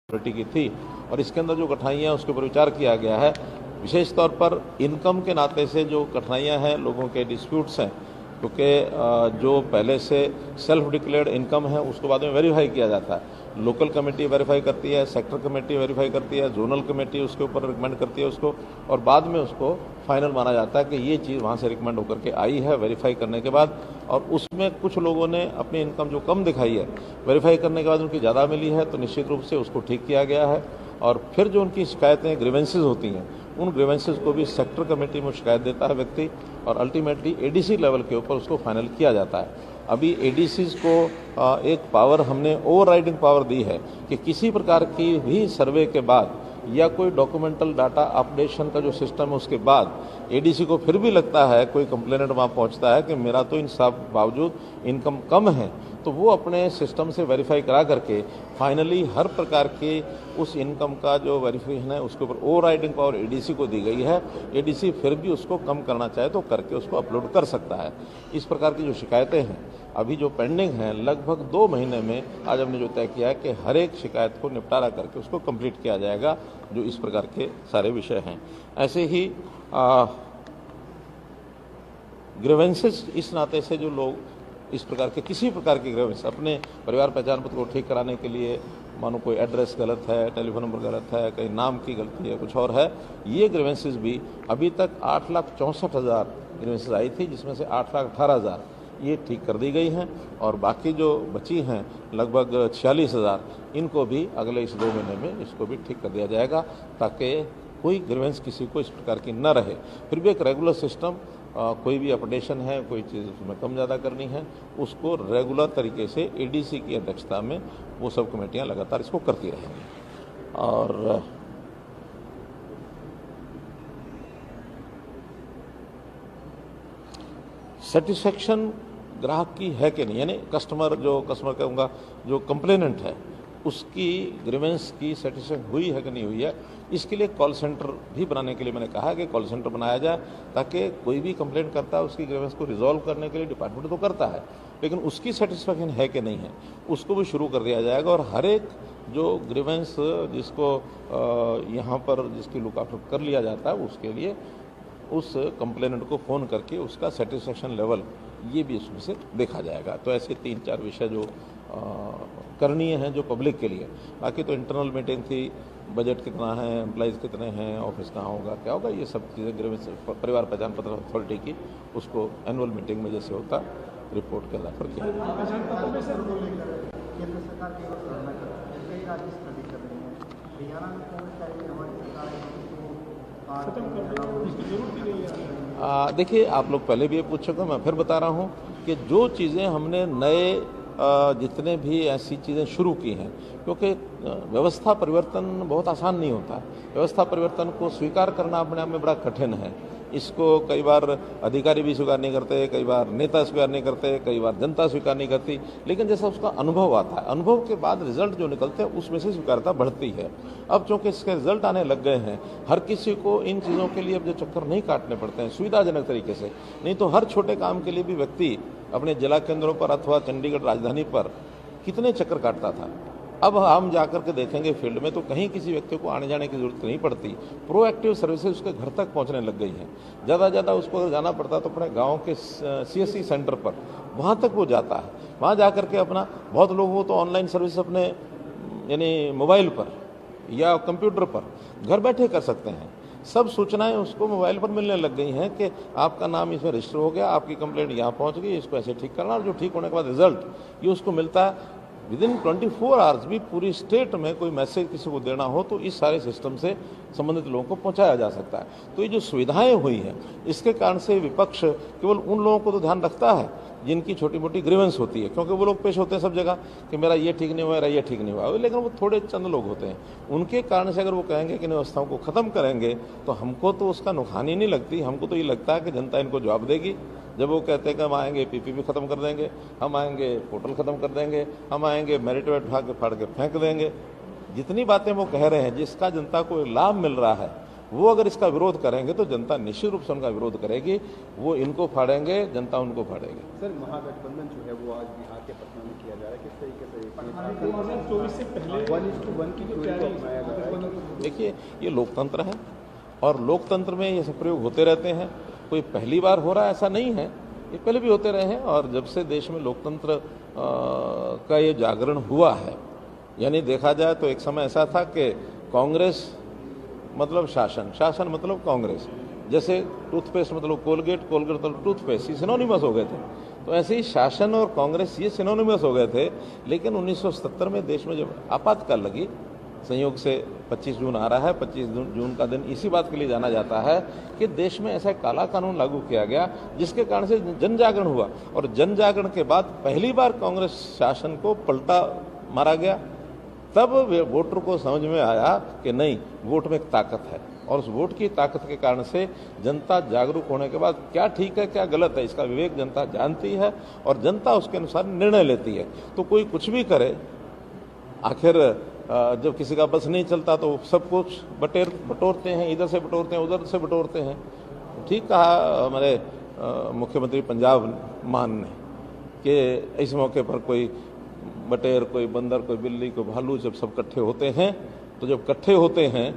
Authority की थी और इसके अंदर जो कठिनाइयाँ हैं उसके ऊपर विचार किया गया है। विशेष तौर पर इनकम के नाते से जो कठिनाइयाँ हैं, लोगों के डिस्प्यूट्स हैं, क्योंकि जो पहले से सेल्फ डिक्लेयर्ड इनकम है उसको बाद में वेरीफाई किया जाता है। लोकल कमेटी वेरीफाई करती है, सेक्टर कमेटी वेरीफाई करती है, जोनल कमेटी उसके ऊपर रिकमेंड करती है उसको, और बाद में उसको फाइनल माना जाता है कि ये चीज़ वहाँ से रिकमेंड होकर के आई है वेरीफाई करने के बाद। और उसमें कुछ लोगों ने अपनी इनकम जो कम दिखाई है, वेरीफाई करने के बाद उनकी ज़्यादा मिली है, तो निश्चित रूप से उसको ठीक किया गया है। और फिर जो उनकी शिकायतें ग्रीवेंसेस होती हैं, उन ग्रीवेंसेस को भी सेक्टर कमेटी में शिकायत देता है व्यक्ति, और अल्टीमेटली एडीसी लेवल के ऊपर उसको फाइनल किया जाता है। अभी एडीसीज को एक पावर हमने ओवरराइडिंग पावर दी है कि किसी प्रकार की भी सर्वे के बाद या कोई डॉक्यूमेंटल डाटा अपडेशन का जो सिस्टम है उसके बाद एडीसी को फिर भी लगता है, कोई कंप्लेनेंट वहाँ पहुँचता है कि मेरा तो इन सब बावजूद इनकम कम है, तो वो अपने सिस्टम से वेरीफाई करा करके फाइनली हर प्रकार के उस इनकम का जो वेरिफिकेशन है उसके ऊपर ओवरराइडिंग पावर एडीसी को दी गई है। एडीसी फिर भी उसको कम करना चाहे तो करके उसको अपलोड कर सकता है। इस प्रकार की जो शिकायतें हैं अभी जो पेंडिंग हैं, लगभग 2 महीने में आज हमने जो तय किया है कि हर एक शिकायत को निपटारा करके उसको कंप्लीट किया जाएगा, जो इस प्रकार के सारे विषय हैं। ऐसे ही ग्रीवेंसेस इस नाते से जो लोग इस प्रकार के किसी प्रकार के ग्रीवेंस अपने परिवार पहचान पत्र को ठीक कराने के लिए, मानो कोई एड्रेस गलत है, टेलीफोन नंबर गलत है, कहीं नाम की गलती है, कुछ और है, ये ग्रीवेंसेस भी अभी तक 8,64,000 ग्रीवेंसेस आई थी, जिसमें से 8,18,000 ये ठीक कर दी गई हैं, और बाकी जो बची हैं लगभग 46,000 इनको भी अगले इस 2 महीने में इसको भी ठीक कर दिया जाएगा, ताकि कोई ग्रीवेंस किसी को इस प्रकार की न रहे। फिर भी एक रेगुलर सिस्टम, कोई भी अपडेशन है, कोई चीज़ उसमें कम ज़्यादा करनी है, उसको रेगुलर तरीके से एडीसी की अध्यक्षता में वो सब कमेटियां लगातार इसको करती रहेंगी। और सेटिस्फेक्शन ग्राहक की है कि नहीं, यानी कस्टमर कहूँगा जो कंप्लेनेंट है उसकी ग्रीवेंस की सेटिस्फेक्शन हुई है कि नहीं हुई है, इसके लिए कॉल सेंटर भी बनाने के लिए मैंने कहा है कि कॉल सेंटर बनाया जाए, ताकि कोई भी कंप्लेंट करता है उसकी ग्रीवेंस को रिजॉल्व करने के लिए डिपार्टमेंट तो करता है, लेकिन उसकी सेटिस्फेक्शन है कि नहीं है उसको भी शुरू कर दिया जाएगा। और हर एक जो ग्रीवेंस जिसको यहाँ पर जिसकी लुक आफ्टर कर लिया जाता है उसके लिए उस कंप्लेनेंट को फ़ोन करके उसका सेटिस्फेक्शन लेवल ये भी उसमें से देखा जाएगा। तो ऐसे 3-4 विषय जो करणीय हैं जो पब्लिक के लिए। बाकी तो इंटरनल मीटिंग थी, बजट कितना है, एम्प्लॉइज़ कितने हैं, ऑफिस कहाँ होगा, क्या होगा, ये सब चीज़ें ग्रीवेंस परिवार पहचान पत्र अथॉरिटी की उसको एनुअल मीटिंग में जैसे होता रिपोर्ट के आधार पर किया। देखिए, आप लोग पहले भी ये पूछ चुके, मैं फिर बता रहा हूँ कि जो चीज़ें हमने नए जितने भी ऐसी चीज़ें शुरू की हैं, क्योंकि व्यवस्था परिवर्तन बहुत आसान नहीं होता। व्यवस्था परिवर्तन को स्वीकार करना अपने आप में बड़ा कठिन है। इसको कई बार अधिकारी भी स्वीकार नहीं करते, कई बार नेता स्वीकार नहीं करते, कई बार जनता स्वीकार नहीं करती, लेकिन जैसा उसका अनुभव आता है, अनुभव के बाद रिजल्ट जो निकलते हैं उसमें से स्वीकारता बढ़ती है। अब चूँकि इसके रिजल्ट आने लग गए हैं, हर किसी को इन चीज़ों के लिए अब जो चक्कर नहीं काटने पड़ते हैं सुविधाजनक तरीके से, नहीं तो हर छोटे काम के लिए भी व्यक्ति अपने जिला केंद्रों पर अथवा चंडीगढ़ राजधानी पर कितने चक्कर काटता था। अब हम जाकर के देखेंगे फील्ड में तो कहीं किसी व्यक्ति को आने जाने की जरूरत नहीं पड़ती। प्रोएक्टिव सर्विसेज उसके घर तक पहुंचने लग गई हैं। ज़्यादा ज़्यादा उसको अगर जाना पड़ता तो अपने गांव के सीएससी सेंटर पर वहां तक वो जाता है। वहां जाकर के अपना, बहुत लोग वो तो ऑनलाइन सर्विस अपने यानी मोबाइल पर या कंप्यूटर पर घर बैठे कर सकते हैं। सब सूचनाएं उसको मोबाइल पर मिलने लग गई हैं कि आपका नाम इसमें रजिस्टर हो गया, आपकी कंप्लेंट यहाँ पहुँच गई, इसको ऐसे ठीक करना, और जो ठीक होने के बाद रिजल्ट ये उसको मिलता है। विदिन 24 आवर्स भी पूरी स्टेट में कोई मैसेज किसी को देना हो तो इस सारे सिस्टम से संबंधित लोगों को पहुंचाया जा सकता है। तो ये जो सुविधाएं हुई हैं, इसके कारण से विपक्ष केवल उन लोगों को तो ध्यान रखता है जिनकी छोटी मोटी ग्रीवेंस होती है, क्योंकि वो लोग पेश होते हैं सब जगह कि मेरा ये ठीक नहीं हुआ, मेरा ये ठीक नहीं हुआ, लेकिन वो थोड़े चंद लोग होते हैं। उनके कारण से अगर वो कहेंगे कि इन व्यवस्थाओं को ख़त्म करेंगे तो हमको तो उसका नुकसानी नहीं लगती, हमको तो ये लगता है कि जनता इनको जवाब देगी। जब वो कहते हैं कि हम आएंगे पीपीपी खत्म कर देंगे, हम आएंगे पोर्टल खत्म कर देंगे, हम आएंगे मेरिट उठा के फाड़ के फेंक देंगे, जितनी बातें वो कह रहे हैं जिसका जनता को लाभ मिल रहा है वो अगर इसका विरोध करेंगे तो जनता निश्चित रूप से उनका विरोध करेगी। वो इनको फाड़ेंगे, जनता उनको फाड़ेगी। सर, महागठबंधन जो है वो आज बिहार के पटना में किया जा रहा है, किस तरीके से 2024 से पहले 1:1 की थ्योरी को अपनाया जा रहा है? देखिए, ये लोकतंत्र है और लोकतंत्र में ये सब प्रयोग होते रहते हैं। कोई पहली बार हो रहा है ऐसा नहीं है, ये पहले भी होते रहे हैं। और जब से देश में लोकतंत्र का ये जागरण हुआ है, यानी देखा जाए तो एक समय ऐसा था कि कांग्रेस मतलब शासन, शासन मतलब कांग्रेस, जैसे टूथपेस्ट मतलब कोलगेट, कोलगेट मतलब टूथपेस्ट, ये सिनोनिमस हो गए थे। तो ऐसे ही शासन और कांग्रेस ये सिनोनिमस हो गए थे। लेकिन 1970 में देश में जब आपातकाल लगी, संयोग से 25 जून आ रहा है, 25 जून का दिन इसी बात के लिए जाना जाता है कि देश में ऐसा काला कानून लागू किया गया जिसके कारण से जन जागरण हुआ। और जन जागरण के बाद पहली बार कांग्रेस शासन को पलटा मारा गया। तब वोटर को समझ में आया कि नहीं, वोट में एक ताकत है, और उस वोट की ताकत के कारण से जनता जागरूक होने के बाद क्या ठीक है क्या गलत है इसका विवेक जनता जानती है और जनता उसके अनुसार निर्णय लेती है। तो कोई कुछ भी करे, आखिर जब किसी का बस नहीं चलता तो सब कुछ बटोरते हैं, इधर से बटोरते हैं, उधर से बटोरते हैं। ठीक कहा हमारे मुख्यमंत्री पंजाब मान ने कि इस मौके पर कोई बटेर, कोई बंदर, कोई बिल्ली, कोई भालू जब सब इकट्ठे होते हैं, तो जब इकट्ठे होते हैं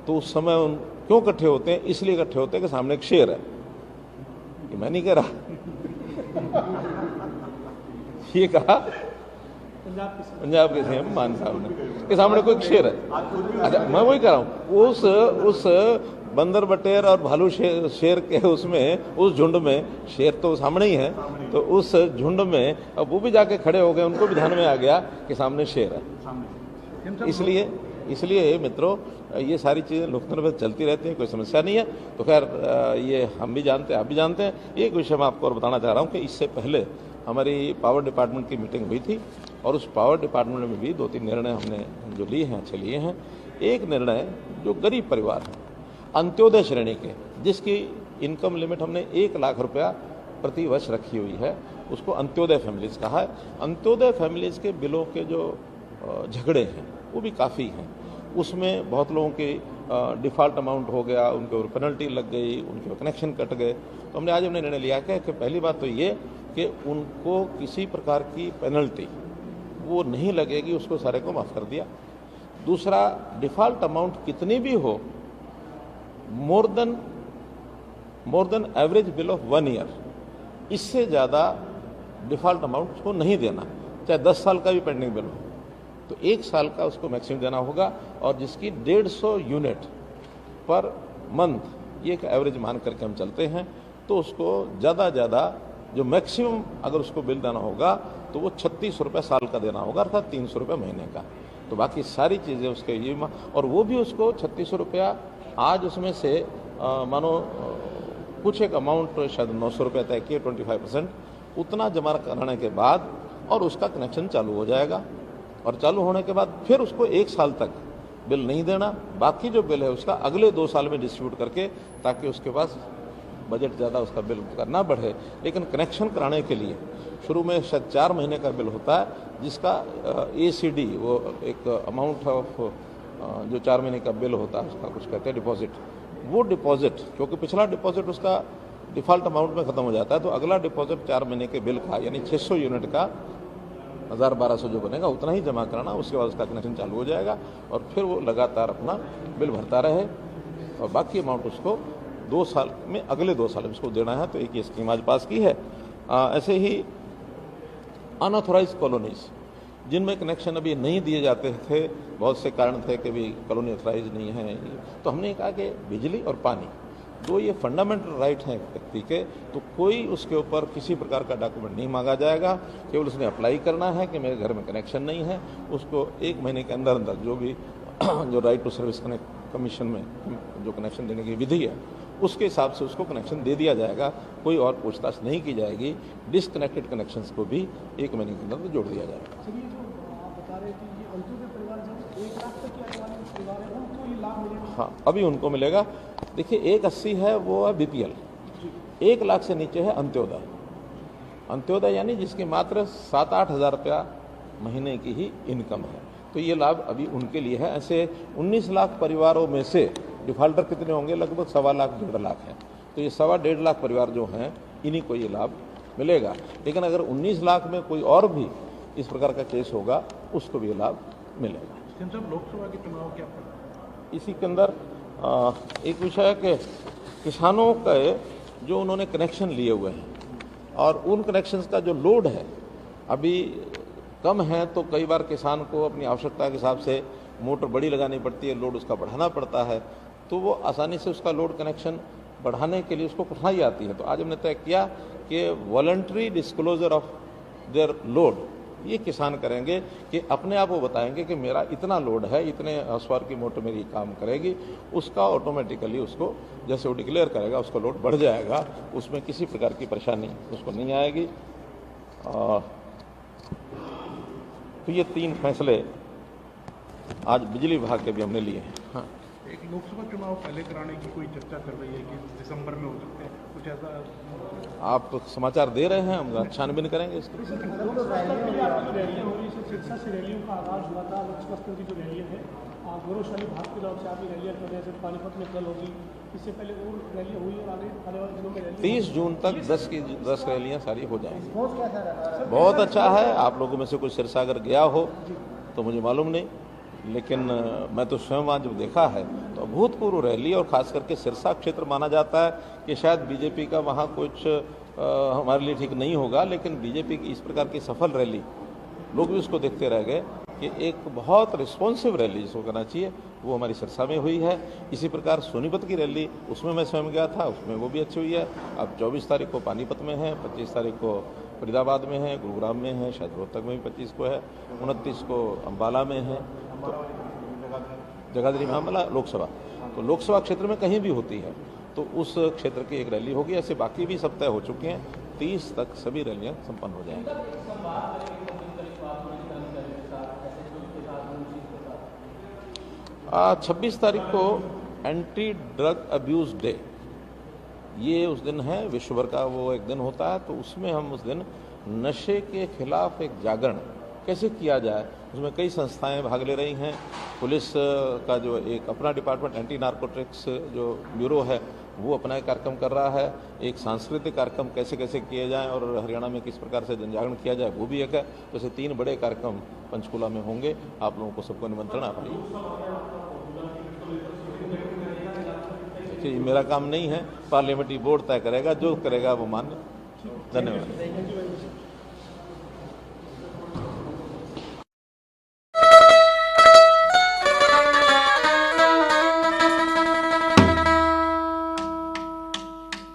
तो उस समय क्यों इकट्ठे होते हैं? इसलिए इकट्ठे होते हैं कि सामने एक शेर है। ये मैं नहीं कह रहा, ये कहा पंजाब के सीएम मान साहब ने कि सामने कोई शेर है। अच्छा, मैं वही कह रहा हूँ, उस बंदर, बटेर और भालू शेर के उसमें, उस झुंड में, शेर तो सामने ही है, तो उस झुंड में अब वो भी जाके खड़े हो गए, उनको भी ध्यान में आ गया कि सामने शेर है। इसलिए मित्रों, ये सारी चीज़ें लोकतंत्र में चलती रहती हैं, कोई समस्या नहीं है। तो खैर, ये हम भी जानते हैं, आप भी जानते हैं। एक विषय मैं आपको और बताना चाह रहा हूँ कि इससे पहले हमारी पावर डिपार्टमेंट की मीटिंग हुई थी और उस पावर डिपार्टमेंट में भी 2-3 निर्णय हमने जो लिए हैं, अच्छे लिए हैं। एक निर्णय जो गरीब परिवार है, अंत्योदय श्रेणी के, जिसकी इनकम लिमिट हमने 1 लाख रुपया प्रति वर्ष रखी हुई है, उसको अंत्योदय फैमिलीज कहा है। अंत्योदय फैमिलीज के बिलों के जो झगड़े हैं वो भी काफ़ी हैं। उसमें बहुत लोगों की डिफ़ॉल्ट अमाउंट हो गया, उनके ऊपर पेनल्टी लग गई, उनके कनेक्शन कट गए। तो हमने आज निर्णय लिया कि पहली बात तो ये कि उनको किसी प्रकार की पेनल्टी वो नहीं लगेगी, उसको सारे को माफ़ कर दिया। दूसरा, डिफ़ॉल्ट अमाउंट कितनी भी हो, more than average bill of 1 year, इससे ज़्यादा डिफ़ॉल्ट अमाउंट उसको नहीं देना, चाहे 10 साल का भी पेंडिंग बिल हो, तो 1 साल का उसको मैक्सिमम देना होगा। और जिसकी 150 यूनिट पर मंथ, ये एक एवरेज मान करके हम चलते हैं, तो उसको ज़्यादा जो मैक्सिमम अगर उसको बिल देना होगा तो वो 36 रुपये साल का देना होगा, अर्थात 300 रुपये महीने का। तो बाकी सारी चीज़ें उसके ये, और वो भी उसको 3600 रुपया, आज उसमें से मानो कुछ एक अमाउंट शायद 900 रुपये तय किए, 25%, उतना जमा कराने के बाद और उसका कनेक्शन चालू हो जाएगा। और चालू होने के बाद फिर उसको 1 साल तक बिल नहीं देना, बाकी जो बिल है उसका अगले 2 साल में डिस्ट्रीब्यूट करके, ताकि उसके पास बजट ज़्यादा उसका बिल करना बढ़े। लेकिन कनेक्शन कराने के लिए शुरू में शायद 4 महीने का बिल होता है, जिसका ACD, वो एक अमाउंट ऑफ जो 4 महीने का बिल होता है, उसका कुछ कहते हैं डिपॉजिट। वो डिपॉजिट, क्योंकि पिछला डिपॉजिट उसका डिफ़ॉल्ट अमाउंट में ख़त्म हो जाता है, तो अगला डिपॉजिट 4 महीने के बिल का, यानी 600 यूनिट का 1000-1200 जो बनेगा उतना ही जमा कराना। उसके बाद उसका कनेक्शन चालू हो जाएगा और फिर वो लगातार अपना बिल भरता रहे, और बाकी अमाउंट उसको 2 साल में, अगले 2 साल में उसको देना है। तो एक ये स्कीम आज पास की है। ऐसे ही अनऑथोराइज कॉलोनीज, जिनमें कनेक्शन अभी नहीं दिए जाते थे, बहुत से कारण थे कि भी कॉलोनी ऑथराइज नहीं है, तो हमने कहा कि बिजली और पानी, 2 ये फंडामेंटल राइट हैं व्यक्ति के, तो कोई उसके ऊपर किसी प्रकार का डॉक्यूमेंट नहीं मांगा जाएगा। केवल उसने अप्लाई करना है कि मेरे घर में कनेक्शन नहीं है, उसको 1 महीने के अंदर अंदर जो भी जो राइट टू सर्विस कमीशन में जो कनेक्शन देने की विधि है, उसके हिसाब से उसको कनेक्शन दे दिया जाएगा। कोई और पूछताछ नहीं की जाएगी। डिसकनेक्टेड कनेक्शंस को भी 1 महीने के अंदर जोड़ दिया जाएगा। सर, ये जो आप बता रहे थे, ये अंत्योदय परिवार जब 1 लाख तक के वाले परिवार है, उनको ये लाभ मिलेगा? हाँ, अभी उनको मिलेगा। देखिए, 180 है वो है BPL, 1 लाख से नीचे है अंत्योदय। अंत्योदय यानी जिसकी मात्र 7-8 हज़ार रुपया महीने की ही इनकम है, तो ये लाभ अभी उनके लिए है। ऐसे 19 लाख परिवारों में से डिफाल्टर कितने होंगे? लगभग 1.25 लाख 1.5 लाख है। तो ये 1.25 लाख परिवार जो हैं, इन्हीं को ये लाभ मिलेगा। लेकिन अगर 19 लाख में कोई और भी इस प्रकार का केस होगा, उसको भी ये लाभ मिलेगा। लोकसभा के चुनाव क्या पड़ा? इसी के अंदर एक विषय है कि किसानों के जो उन्होंने कनेक्शन लिए हुए हैं और उन कनेक्शंस का जो लोड है अभी कम है, तो कई बार किसान को अपनी आवश्यकता के हिसाब से मोटर बड़ी लगानी पड़ती है, लोड उसका बढ़ाना पड़ता है, तो वो आसानी से उसका लोड कनेक्शन बढ़ाने के लिए उसको कठिनाई आती है। तो आज हमने तय किया कि voluntary disclosure of their load ये किसान करेंगे कि अपने आप वो बताएंगे कि मेरा इतना लोड है, इतने हॉर्स पावर की मोटर मेरी काम करेगी, उसका ऑटोमेटिकली उसको जैसे वो डिक्लेयर करेगा उसका लोड बढ़ जाएगा, उसमें किसी प्रकार की परेशानी उसको नहीं आएगी। तो ये 3 फैसले आज बिजली विभाग के भी हमने लिए हैं। हाँ, एक लोकसभा चुनाव पहले कराने की कोई चर्चा चल रही है कि दिसंबर में हो सकते हैं, कुछ ऐसा आप समाचार दे रहे हैं, हम छानबीन करेंगे इसको। रैलियां हो रही है, सिरसा से रैलियों का आगाज हुआ था। लोकसभा की जो रैलियां हैं, गौरवशाली भारत के तरफ से आप रैलियां कर रहे हैं, पानीपत में कल होगी, इससे पहले और रैलियां हुई और आने वाले दिनों में रैली 30 जून तक 10 रैलियां सारी हो जाएंगी। बहुत अच्छा है। आप लोगों में से कोई सिरसा अगर गया हो तो मुझे मालूम नहीं, लेकिन मैं तो स्वयं वहाँ जब देखा है तो अभूतपूर्व रैली, और खास करके सिरसा क्षेत्र माना जाता है कि शायद बीजेपी का वहाँ कुछ हमारे लिए ठीक नहीं होगा, लेकिन बीजेपी की इस प्रकार की सफल रैली लोग भी उसको देखते रह गए कि एक बहुत रिस्पॉन्सिव रैली जिसको करना चाहिए वो हमारी सिरसा में हुई है। इसी प्रकार सोनीपत की रैली, उसमें मैं स्वयं गया था, उसमें वो भी अच्छी हुई है। अब 24 तारीख को पानीपत में है, 25 तारीख को फरीदाबाद में है, गुरुग्राम में है, शायद रोहतक में भी 25 को है, 29 को अम्बाला में है, तो जगाधरी में अम्बाला लोकसभा, तो लोकसभा क्षेत्र में कहीं भी होती है तो उस क्षेत्र की एक रैली होगी। ऐसे बाकी भी सब तय हो चुके हैं। 30 तक सभी रैलियां संपन्न हो जाएंगी। 26 तारीख को एंटी ड्रग अब्यूज डे, ये उस दिन है, विश्व भर का वो एक दिन होता है। तो उसमें हम उस दिन नशे के खिलाफ एक जागरण कैसे किया जाए, उसमें कई संस्थाएं भाग ले रही हैं। पुलिस का जो एक अपना डिपार्टमेंट एंटी नार्कोटिक्स जो ब्यूरो है वो अपना एक कार्यक्रम कर रहा है। एक सांस्कृतिक कार्यक्रम कैसे कैसे किए जाएं और हरियाणा में किस प्रकार से जनजागरण किया जाए वो भी एक है। तो ऐसे 3 बड़े कार्यक्रम पंचकुला में होंगे। आप लोगों को सबको निमंत्रण आ पाइए। मेरा काम नहीं है, पार्लियामेंट्री बोर्ड तय करेगा, जो करेगा वो मान्य। धन्यवाद।